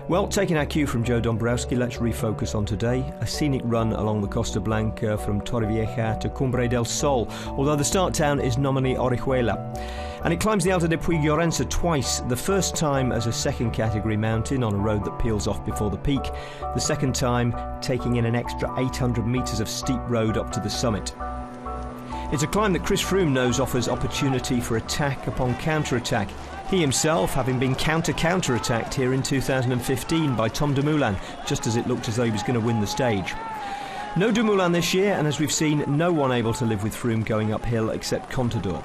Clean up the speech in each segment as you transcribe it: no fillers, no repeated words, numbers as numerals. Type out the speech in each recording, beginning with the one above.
Well, taking our cue from Joe Dombrowski, let's refocus on today. A scenic run along the Costa Blanca from Torrevieja to Cumbre del Sol, although the start town is nominally Orihuela. And it climbs the Alta de Puig Llorença twice, the first time as a second category mountain on a road that peels off before the peak, the second time taking in an extra 800 metres of steep road up to the summit. It's a climb that Chris Froome knows offers opportunity for attack upon counter-attack. He himself having been counter-attacked here in 2015 by Tom Dumoulin, just as it looked as though he was going to win the stage. No Dumoulin this year, and as we've seen, no one able to live with Froome going uphill except Contador.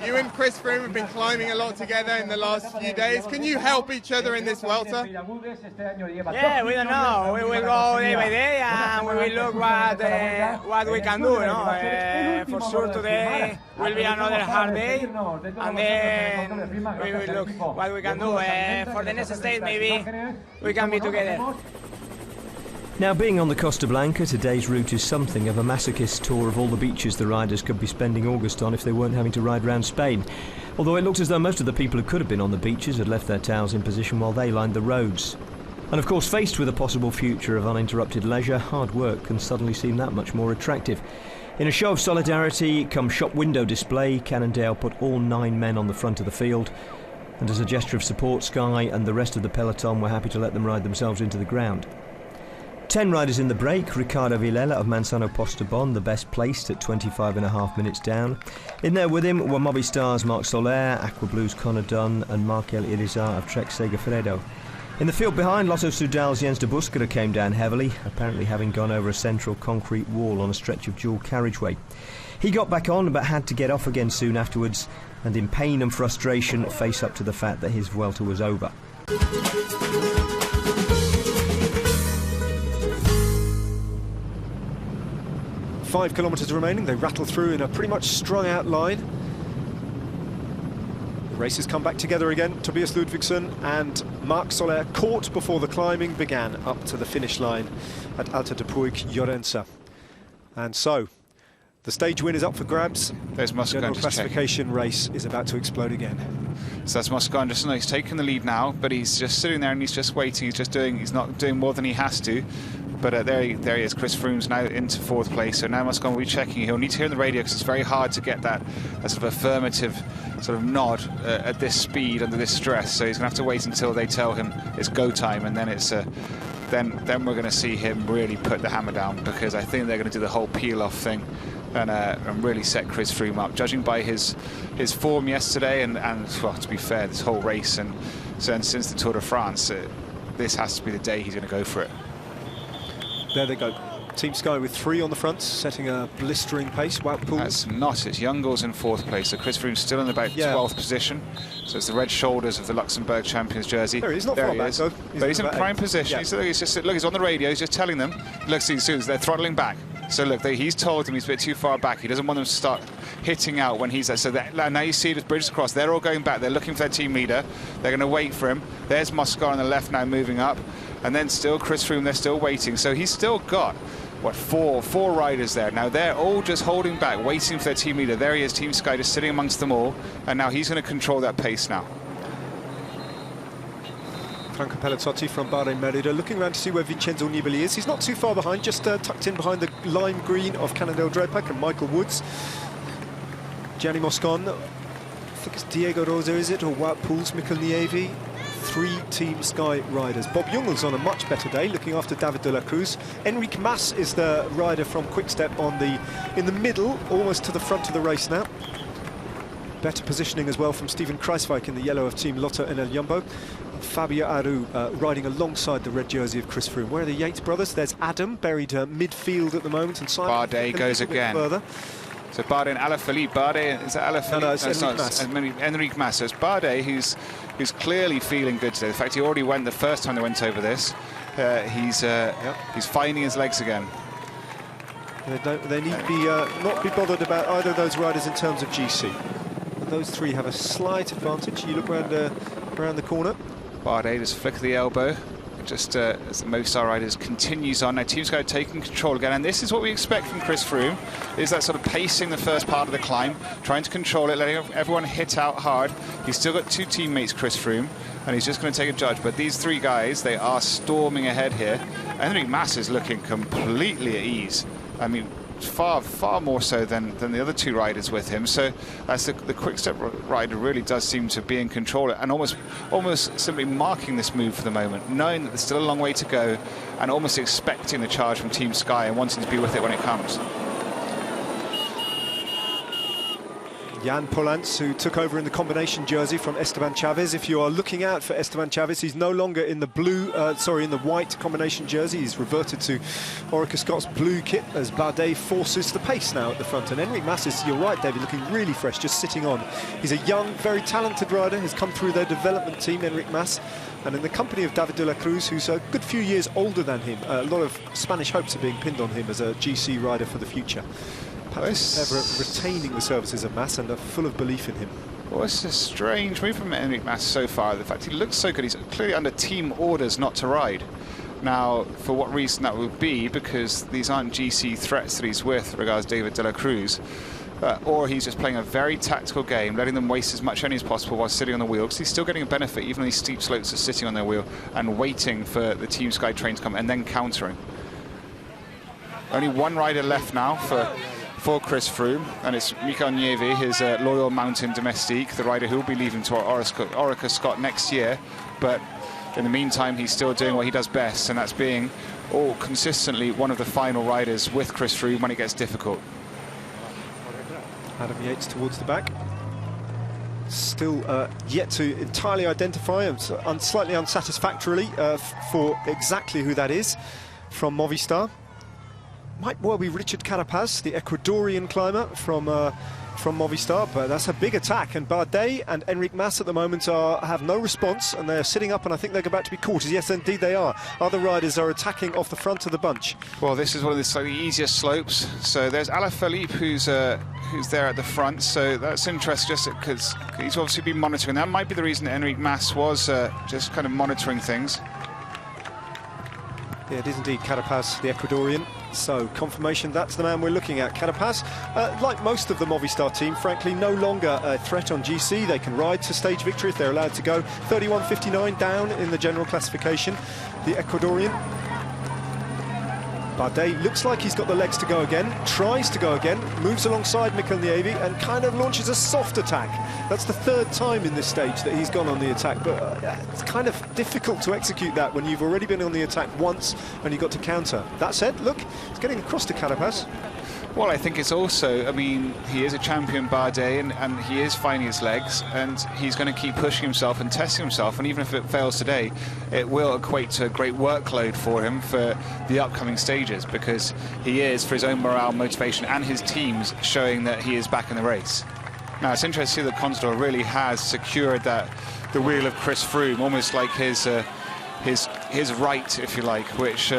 You and Chris Froome have been climbing a lot together in the last few days. Can you help each other in this Vuelta? Yeah, we don't know. We will go day by day and we will look what we can do. For sure today will be another hard day, and then we will look what we can do. For the next stage, maybe we can be together. Now, being on the Costa Blanca, today's route is something of a masochist tour of all the beaches the riders could be spending August on if they weren't having to ride around Spain. Although it looked as though most of the people who could have been on the beaches had left their towels in position while they lined the roads. And of course, faced with a possible future of uninterrupted leisure, hard work can suddenly seem that much more attractive. In a show of solidarity, come shop window display, Cannondale put all 9 men on the front of the field. And as a gesture of support, Sky and the rest of the peloton were happy to let them ride themselves into the ground. 10 riders in the break. Ricardo Villela of Manzano Postobon, the best placed at 25.5 minutes down. In there with him were Movistar's Marc Soler, Aqua Blue's Conor Dunn and Markel Irizar of Trek Segafredo. In the field behind, Lotto Soudal's Jens de Buskere came down heavily, apparently having gone over a central concrete wall on a stretch of dual carriageway. He got back on but had to get off again soon afterwards, and in pain and frustration face up to the fact that his Vuelta was over. 5 kilometres remaining. They rattle through in a pretty much strung out line. The races come back together again. Tobias Ludvigsson and Marc Soler caught before the climbing began up to the finish line at Alta de Puig Llorença. And so the stage win is up for grabs. There's Moscon. General classification race is about to explode again. So that's Moscon. Just he's taking the lead now, but he's just sitting there and he's just waiting. He's not doing more than he has to. But there he is. Chris Froome's now into 4th place. So now Moscon will be checking. He'll need to hear on the radio because it's very hard to get that sort of affirmative sort of nod at this speed under this stress. So he's going to have to wait until they tell him it's go time, and then it's then we're going to see him really put the hammer down, because I think they're going to do the whole peel-off thing and really set Chris Froome up. Judging by his form yesterday and well, to be fair, this whole race and since the Tour de France, this has to be the day he's going to go for it. There they go. Team Sky with 3 on the front, setting a blistering pace. Wout Poels. That's not. It's Youngles in 4th place. So Chris Froome's still in about 12th position. So it's the red shoulders of the Luxembourg champions jersey. There he is, not far back though. But he's in prime position. Yeah. He's on the radio. He's just telling them. Look, see, soon they're throttling back. So look, he's told them he's a bit too far back. He doesn't want them to start hitting out when he's there. So now you see the bridges across. They're all going back. They're looking for their team leader. They're going to wait for him. There's Moscon on the left now moving up. And then still Chris Froome, they're still waiting. So he's still got, what, four riders there. Now they're all just holding back, waiting for their team leader. There he is, Team Sky, just sitting amongst them all. And now he's going to control that pace now. Franco Pellizotti from Bahrain Merida looking around to see where Vincenzo Nibali is. He's not too far behind, just tucked in behind the lime green of Cannondale Dreadpack and Michael Woods. Gianni Moscon, I think it's Diego Rosa, is it, or Wout Poels, Mikkel Nieve. 3 Team Sky riders. Bob Jungels on a much better day, looking after David de la Cruz. Enric Mas is the rider from Quick-Step in the middle, almost to the front of the race now. Better positioning as well from Steven Kruijswijk in the yellow of Team Lotto and El Jumbo. Fabio Aru riding alongside the red jersey of Chris Froome. Where are the Yates brothers? There's Adam, buried midfield at the moment, and Simon Bardet goes again. Further. So Bardet and Alaphilippe. Bardet, is that Alaphilippe? No, it's Enric Mas. Enric Mas. So it's Bardet who's clearly feeling good today. In fact, he already went the first time they went over this. He's finding his legs again. They need to be not be bothered about either of those riders in terms of GC. Those 3 have a slight advantage. You look around the corner. Bardet just flick of the elbow. Just as the Movistar riders continues on. Now Team Sky taking control again, and this is what we expect from Chris Froome, is that sort of pacing the first part of the climb, trying to control it, letting everyone hit out hard. He's still got 2 teammates, Chris Froome, and he's just going to take a judge. But these three guys, they are storming ahead here. Enric Mas is looking completely at ease. I mean, far more so than the other two riders with him. So as the quick-step rider really does seem to be in control and almost simply marking this move for the moment, knowing that there's still a long way to go and almost expecting the charge from Team Sky and wanting to be with it when it comes. Jan Polans, who took over in the combination jersey from Esteban Chavez. If you are looking out for Esteban Chavez, he's no longer in the in the white combination jersey. He's reverted to Orica Scott's blue kit as Bardet forces the pace now at the front. And Enric Mas is, you're right, David, looking really fresh, just sitting on. He's a young, very talented rider, has come through their development team, Enric Mas, and in the company of David de la Cruz, who's a good few years older than him. A lot of Spanish hopes are being pinned on him as a GC rider for the future. Perhaps ever retaining the services of Mas and are full of belief in him. Well, it's a strange move from Enric Mas so far. The fact he looks so good, he's clearly under team orders not to ride. Now, for what reason that would be, because these aren't GC threats that he's with regards David de la Cruz, or he's just playing a very tactical game, letting them waste as much energy as possible while sitting on the wheel, because he's still getting a benefit even on these steep slopes of sitting on their wheel and waiting for the Team Sky train to come and then countering. Only one rider left now for Chris Froome, and it's Mikel Nieve, his loyal mountain domestique, the rider who will be leaving to Orica Scott next year. But in the meantime, he's still doing what he does best, and that's being consistently one of the final riders with Chris Froome when it gets difficult. Adam Yates towards the back. Still yet to entirely identify him, slightly unsatisfactorily for exactly who that is from Movistar. Might well be Richard Carapaz, the Ecuadorian climber from Movistar, but that's a big attack. And Bardet and Enric Mas at the moment have no response, and they're sitting up, and I think they're about to be caught. Yes, indeed they are. Other riders are attacking off the front of the bunch. Well, this is one of the slightly easier slopes. So there's Alaphilippe, who's there at the front. So that's interesting, just because he's obviously been monitoring. That might be the reason Enric Mas was just kind of monitoring things. Yeah, it is indeed Carapaz, the Ecuadorian. So, confirmation that's the man we're looking at. Carapaz, like most of the Movistar team, frankly, no longer a threat on GC. They can ride to stage victory if they're allowed to go. 31.59 down in the general classification, the Ecuadorian. Bardet looks like he's got the legs to go again, tries to go again, moves alongside Mikel Nieve and kind of launches a soft attack. That's the third time in this stage that he's gone on the attack, but it's kind of difficult to execute that when you've already been on the attack once and you've got to counter. That said, look, it's getting across to Carapaz. Well, I think it's also, I mean, he is a champion Bardet, and he is finding his legs, and he's going to keep pushing himself and testing himself, and even if it fails today, it will equate to a great workload for him for the upcoming stages, because he is, for his own morale, motivation, and his team's, showing that he is back in the race. Now, it's interesting to see that Contador really has secured the wheel of Chris Froome, almost like his right, if you like, which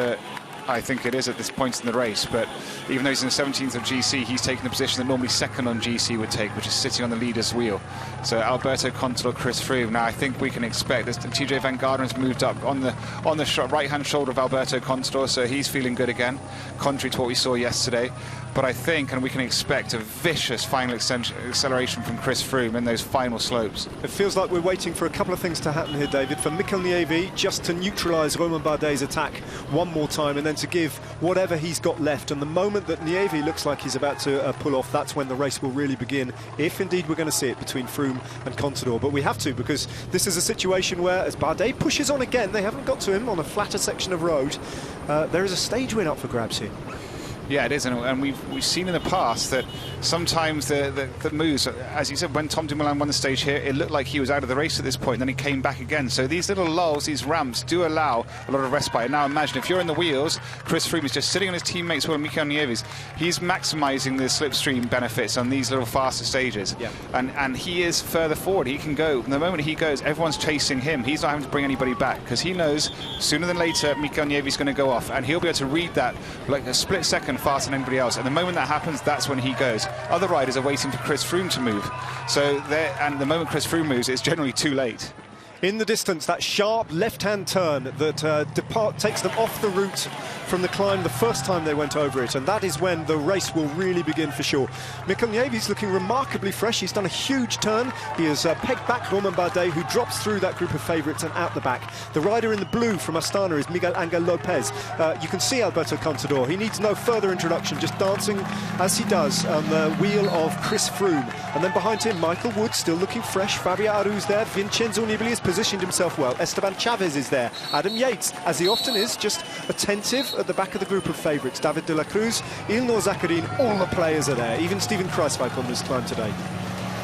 I think it is at this point in the race. But even though he's in the 17th of GC, he's taking the position that normally second on GC would take, which is sitting on the leader's wheel. So Alberto Contador, Chris Froome. Now I think we can expect this. TJ Van Garden's moved up on the right-hand shoulder of Alberto Contador, so he's feeling good again, contrary to what we saw yesterday. But I think, and we can expect, a vicious final acceleration from Chris Froome in those final slopes. It feels like we're waiting for a couple of things to happen here, David. For Mikel Nieve just to neutralise Romain Bardet's attack one more time, and then to give whatever he's got left. And the moment that Nieve looks like he's about to pull off, that's when the race will really begin, if indeed we're going to see it between Froome and Contador. But we have to, because this is a situation where, as Bardet pushes on again, they haven't got to him on a flatter section of road. There is a stage win up for grabs here. Yeah, it is, and we've seen in the past that sometimes the moves, as you said, when Tom Dumoulin won the stage here, it looked like he was out of the race at this point, and then he came back again. So these little lulls, these ramps, do allow a lot of respite. And now imagine, if you're in the wheels, Chris Froome is just sitting on his teammates while Mikel Nieves. He's maximising the slipstream benefits on these little faster stages. Yeah. And he is further forward. He can go. The moment he goes, everyone's chasing him. He's not having to bring anybody back, because he knows sooner than later Mikel Nieves is going to go off, and he'll be able to read that like a split second faster than anybody else, and the moment that happens, that's when he goes. Other riders are waiting for Chris Froome to move, so and the moment Chris Froome moves, it's generally too late. In the distance, that sharp left-hand turn that takes them off the route from the climb the first time they went over it, and that is when the race will really begin for sure. Mikelniewi's looking remarkably fresh. He's done a huge turn. He has pegged back Romain Bardet, who drops through that group of favourites and out the back. The rider in the blue from Astana is Miguel Angel Lopez. You can see Alberto Contador. He needs no further introduction, just dancing as he does on the wheel of Chris Froome. And then behind him, Michael Woods, still looking fresh. Fabio Aru's there. Vincenzo Nibali has positioned himself well. Esteban Chavez is there. Adam Yates, as he often is, just attentive at the back of the group of favourites. David de la Cruz, Ilnur Zakarin, all the players are there. Even Steven Kruijswijk on this climb today.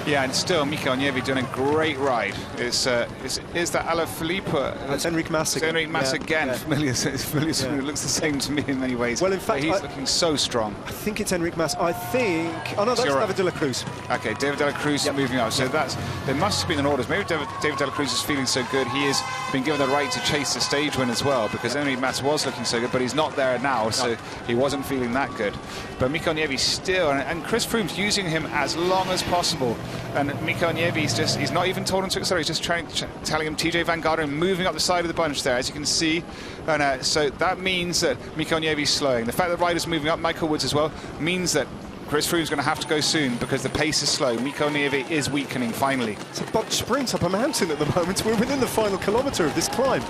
Yeah, and still Mikelniewi doing a great ride. Is that Alaphilippe? That's Enric Mas again. Enric Mas again. Familiar. It looks the same to me in many ways. Well, in fact, he's looking so strong. I think it's Enric Mas. I think. Oh no, that's David de la Cruz. Okay, David de la Cruz moving up. So there must have been an orders. Maybe David de la Cruz is feeling so good. He has been given the right to chase the stage win as well, because Enric Mas was looking so good, but he's not there now, so he wasn't feeling that good. But Mikelniewi still, and Chris Froome's using him as long as possible. And Mikelniewi's not even told him to accelerate, he's just telling him TJ Van Garderen moving up the side of the bunch there, as you can see. And so that means that Mikelniewi's slowing. The fact that riders are moving up, Michael Woods as well, means that Chris Froome's going to have to go soon because the pace is slow. Mikelniewi is weakening finally. It's a botched sprint up a mountain at the moment. We're within the final kilometre of this climb.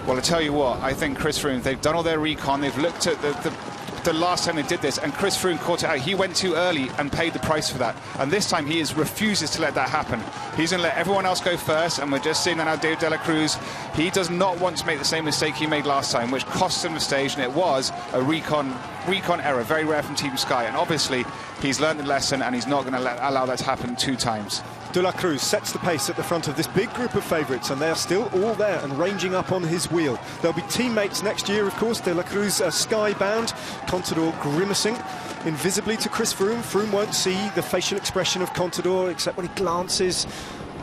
Well, I tell you what, I think Chris Froome, they've done all their recon, they've looked at the last time they did this, and Chris Froome caught it out. He went too early and paid the price for that. And this time he refuses to let that happen. He's going to let everyone else go first, and we're just seeing that now David de la Cruz. He does not want to make the same mistake he made last time, which cost him the stage, and it was a recon error, very rare from Team Sky. And obviously he's learned the lesson, and he's not going to allow that to happen 2 times. De la Cruz sets the pace at the front of this big group of favourites, and they are still all there and ranging up on his wheel. There'll be teammates next year, of course. De la Cruz sky-bound, Contador grimacing invisibly to Chris Froome. Froome won't see the facial expression of Contador except when he glances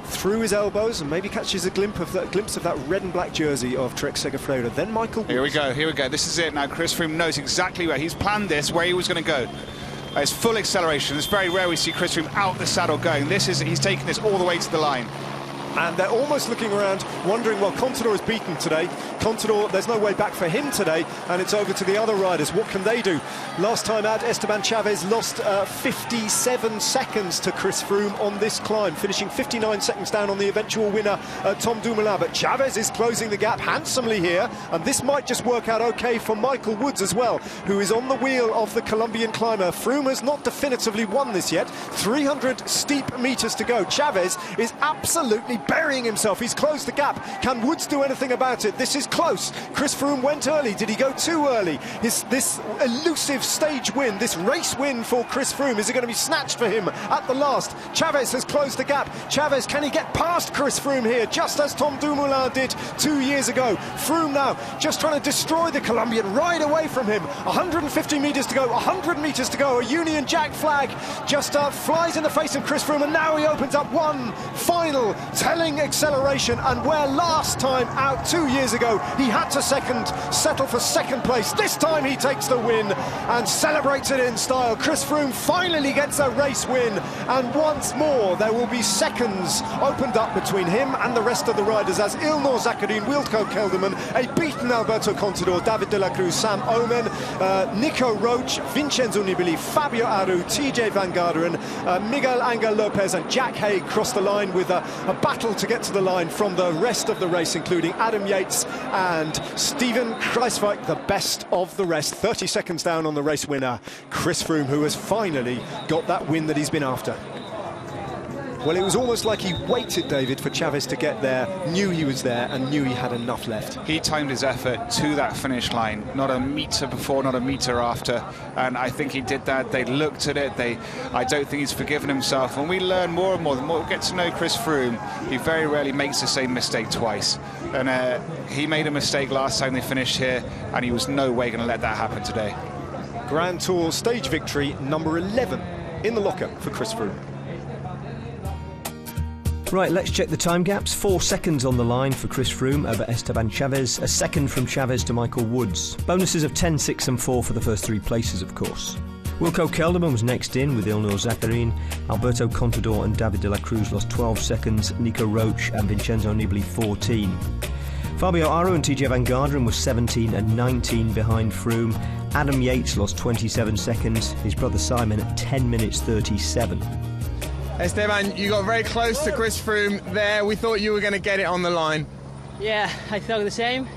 through his elbows and maybe catches a glimpse of that red and black jersey of Trek Segafredo. Then Michael Woods. Here we go. This is it now. Chris Froome knows exactly where he's planned this, where he was going to go. It's full acceleration. It's very rare we see Chris Froome out the saddle going. He's taking this all the way to the line. And they're almost looking around, wondering, well, Contador is beaten today. Contador, there's no way back for him today, and it's over to the other riders. What can they do? Last time out, Esteban Chavez lost 57 seconds to Chris Froome on this climb, finishing 59 seconds down on the eventual winner, Tom Dumoulin. But Chavez is closing the gap handsomely here, and this might just work out okay for Michael Woods as well, who is on the wheel of the Colombian climber. Froome has not definitively won this yet. 300 steep metres to go. Chavez is absolutely burying himself. He's closed the gap. Can Woods do anything about it? This is close. Chris Froome went early. Did he go too early? This elusive stage win, this race win for Chris Froome, is it going to be snatched for him at the last? Chavez has closed the gap. Chavez, can he get past Chris Froome here, just as Tom Dumoulin did 2 years ago? Froome now just trying to destroy the Colombian right away from him. 150 metres to go, 100 metres to go. A Union Jack flag just flies in the face of Chris Froome, and now he opens up one final telling acceleration. And where last time out 2 years ago he had to settle for second place, this time he takes the win and celebrates it in style. Chris Froome finally gets a race win, and once more there will be seconds opened up between him and the rest of the riders as Ilnur Zakarin, Wilco Kelderman, a beaten Alberto Contador, David de la Cruz, Sam Omen, Nico Roach, Vincenzo Nibali, Fabio Aru, TJ Van Garderen, Miguel Angel Lopez and Jack Haig cross the line with a battle to get to the line from the rest of the race, including Adam Yates and Steven Kruijswijk, the best of the rest. 30 seconds down on the race winner, Chris Froome, who has finally got that win that he's been after. Well, it was almost like he waited, David, for Chavez to get there, knew he was there and knew he had enough left. He timed his effort to that finish line, not a metre before, not a metre after, and I think he did that. They looked at it, I don't think he's forgiven himself. When we learn more and more, the more we get to know Chris Froome, he very rarely makes the same mistake twice. And he made a mistake last time they finished here, and he was no way going to let that happen today. Grand Tour stage victory number 11 in the locker for Chris Froome. Right, let's check the time gaps. 4 seconds on the line for Chris Froome over Esteban Chavez. A second from Chavez to Michael Woods. Bonuses of 10, 6 and 4 for the first 3 places, of course. Wilco Kelderman was next in with Ilnur Zakarin. Alberto Contador and David de la Cruz lost 12 seconds. Nico Roche and Vincenzo Nibali 14. Fabio Aru and TJ Van Garderen were 17 and 19 behind Froome. Adam Yates lost 27 seconds. His brother Simon at 10 minutes 37. Esteban, you got very close to Chris Froome there. We thought you were going to get it on the line. Yeah, I thought the same.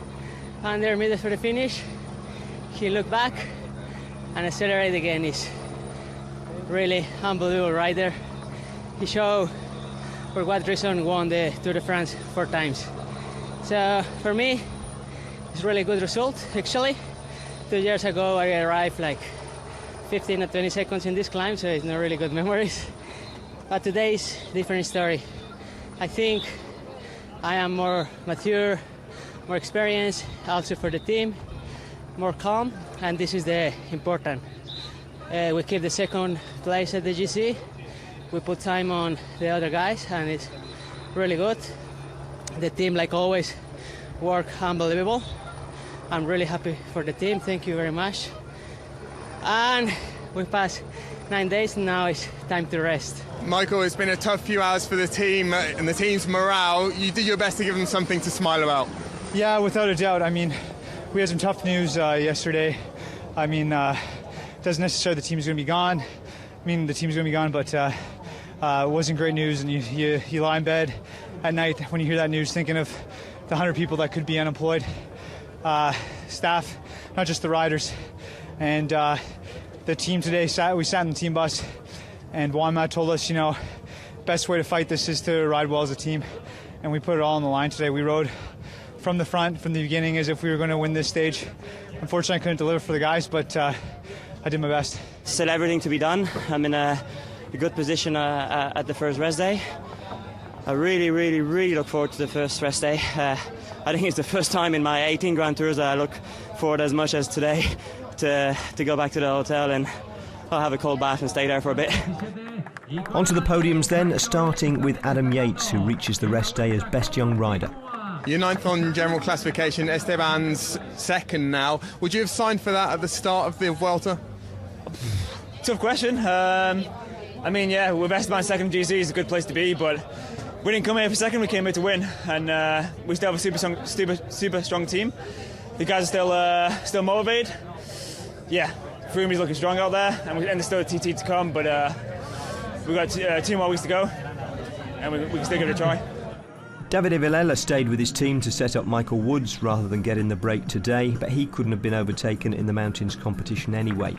Under middle for the finish. He looked back and accelerated again. He's really unbelievable rider. He showed for what reason won the Tour de France 4 times. So for me, it's a really good result. Actually, 2 years ago I arrived like 15 or 20 seconds in this climb, so it's not really good memories. But today's different story. I think I am more mature, more experienced, also for the team, more calm, and this is the important. We keep the second place at the GC. We put time on the other guys, and it's really good. The team, like always, work unbelievable. I'm really happy for the team. Thank you very much. And we passed 9 days, and now it's time to rest. Michael, it's been a tough few hours for the team and the team's morale. You did your best to give them something to smile about. Yeah, without a doubt. I mean, we had some tough news yesterday. I mean, doesn't necessarily the team's going to be gone. I mean, the team's going to be gone, but it wasn't great news. And you lie in bed at night when you hear that news, thinking of the 100 people that could be unemployed, staff, not just the riders. And the team today, we sat in the team bus, and Juanma told us, you know, best way to fight this is to ride well as a team. And we put it all on the line today. We rode from the front, from the beginning, as if we were going to win this stage. Unfortunately, I couldn't deliver for the guys, but I did my best. Still everything to be done. I'm in a good position at the first rest day. I really look forward to the first rest day. I think it's the first time in my 18 Grand Tours that I look forward as much as today to go back to the hotel, and I'll have a cold bath and stay there for a bit. Onto the podiums then, starting with Adam Yates, who reaches the rest day as best young rider. You're 9th on general classification, Esteban's 2nd now. Would you have signed for that at the start of the Vuelta? Tough question. I mean, yeah, with Esteban's 2nd GC is a good place to be, but we didn't come here for 2nd, we came here to win, and we still have a super strong team. The guys are still motivated. Yeah, Froome is looking strong out there, and there's still a TT to come, but we've got 2 more weeks to go, and we can still give it a try. Davide Villela stayed with his team to set up Michael Woods rather than get in the break today, but he couldn't have been overtaken in the mountains competition anyway.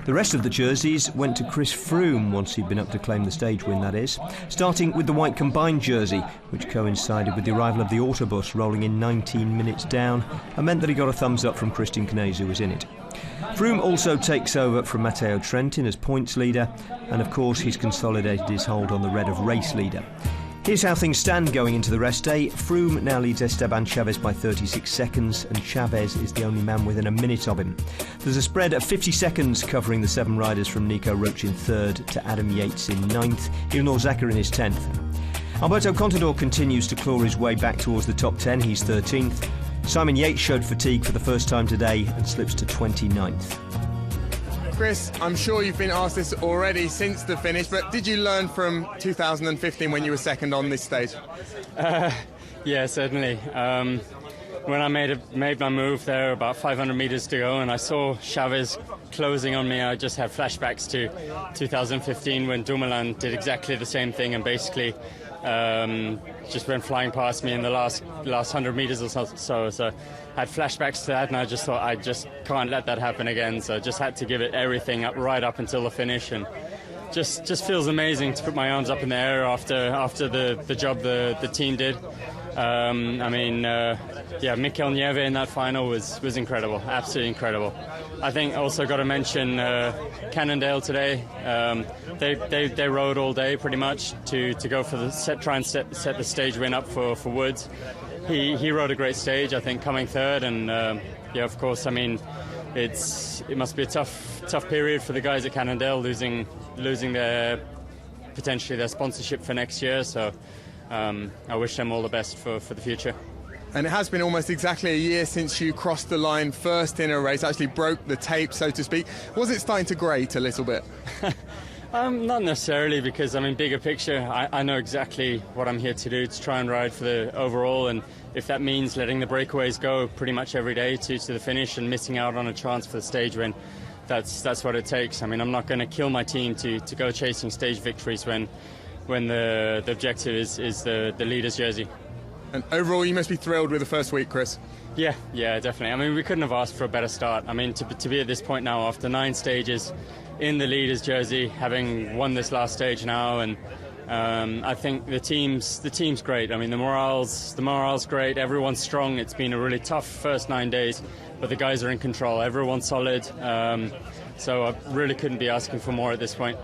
The rest of the jerseys went to Chris Froome once he'd been up to claim the stage win, that is, starting with the white combined jersey, which coincided with the arrival of the autobus rolling in 19 minutes down and meant that he got a thumbs up from Christian Knees, who was in it. Froome also takes over from Matteo Trentin as points leader, and of course he's consolidated his hold on the red of race leader. Here's how things stand going into the rest day. Froome now leads Esteban Chaves by 36 seconds, and Chaves is the only man within a minute of him. There's a spread of 50 seconds covering the 7 riders, from Nico Roche in 3rd to Adam Yates in 9th. Ilnur Zakarin is 10th. Alberto Contador continues to claw his way back towards the top 10. He's 13th. Simon Yates showed fatigue for the first time today and slips to 29th. Chris, I'm sure you've been asked this already since the finish, but did you learn from 2015 when you were 2nd on this stage? Yeah, certainly. When I made my move there, about 500 meters to go, and I saw Chaves closing on me, I just had flashbacks to 2015 when Dumoulin did exactly the same thing and basically just went flying past me in the last 100 meters or so. So I had flashbacks to that, and I just thought I just can't let that happen again. So I just had to give it everything up right up until the finish, and just feels amazing to put my arms up in the air after the job the team did. I mean, Mikel Nieve in that final was incredible, absolutely incredible. I think also got to mention Cannondale today. They rode all day pretty much to go for try and set the stage win up for Woods. He rode a great stage, I think, coming 3rd, and of course, I mean, it must be a tough period for the guys at Cannondale, losing potentially their sponsorship for next year. So I wish them all the best for the future. And it has been almost exactly a year since you crossed the line first in a race, actually broke the tape, so to speak. Was it starting to grate a little bit? Not necessarily, because I mean, bigger picture, I know exactly what I'm here to do, to try and ride for the overall, and if that means letting the breakaways go pretty much every day to the finish and missing out on a chance for the stage win, that's what it takes. I mean, I'm not going to kill my team to go chasing stage victories when the objective is the leader's jersey. And overall, you must be thrilled with the first week, Chris. Yeah, definitely. I mean, we couldn't have asked for a better start. I mean, to be at this point now after 9 stages in the leader's jersey, having won this last stage now, and I think the team's great. I mean, the morale's great. Everyone's strong. It's been a really tough first 9 days, but the guys are in control. Everyone's solid. So I really couldn't be asking for more at this point.